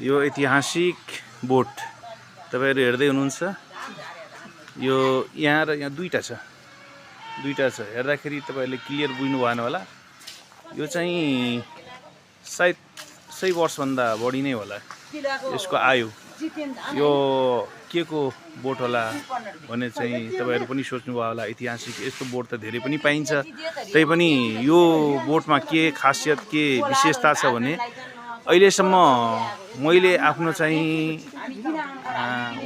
यो ऐतिहासिक बोट तपाईहरु हेर्दै हुनुहुन्छ। यो यहाँ र यहाँ दुईटा छ हेर्दाखेरि तपाईहरुले क्लियर बुझ्नु भएन होला। यो चाहिँ सायद 100 वर्ष भन्दा बढी नै होला यसको आयु। यो के को बोट होला भन्ने चाहिँ तपाईहरु पनि सोच्नु भयो होला। ऐतिहासिक यस्तो बोट त धेरै पनि पाइन्छ, तै पनि यो बोटमा के खासियत के विशेषता छ भने अहिलेसम्म मैले आफ्नो चाहिँ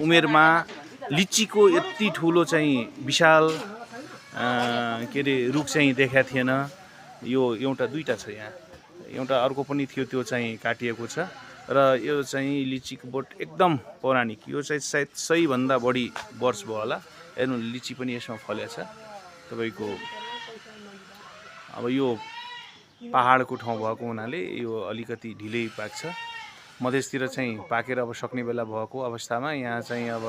उमेरमा लिचीको यति ठुलो चाहिँ विशाल के रे रुख चाहिँ देखेको थिएन। यो एउटा दुईटा छ, यहाँ एउटा अर्को पनि थियो, त्यो चाहिँ काटिएको छ। र यो चाहिँ लिचीको बोट एकदम पौराणिक। यो चाहिँ सायद 100 भन्दा बढी वर्ष भयो होला। हेर्नु लिची पनि यसमा फलेको छ तपाईको। अब यो पहाडको ठाउँ भएको हुनाले यो अलिकति ढिलै पाक्छ। मधेसतिर चाहिँ पाकेर अब सक्ने बेला भएको अवस्थामा यहाँ चाहिँ अब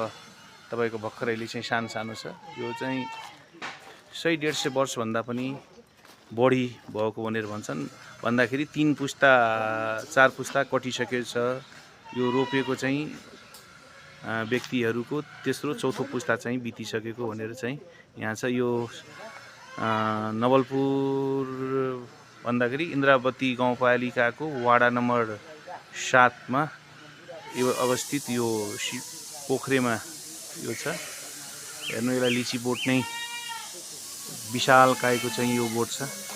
तपाईको भर्खर अहिले चाहिँ सानो छ। यो चाहिँ 100-150 वर्ष भन्दा पनि बढी भएको भनेर भन्छन्। भन्दाखेरि 3 पुस्ता 4 पुस्ता कटिसकेको छ। यो रोपेको चाहिँ व्यक्तिहरूको तेस्रो चौथो पुस्ता चाहिँ बितिसकेको भनेर चाहिँ यहाँ छ। यो नवलपुर भन्दाखेरि इन्द्रावती गाउँपालिकाको वाडा नम्बर 7 मा यो अवस्थित यो पोखरेमा यो छ। हेर्नु यसलाई लिची बोट नै विशाल कायको चाहिँ यो बोट छ।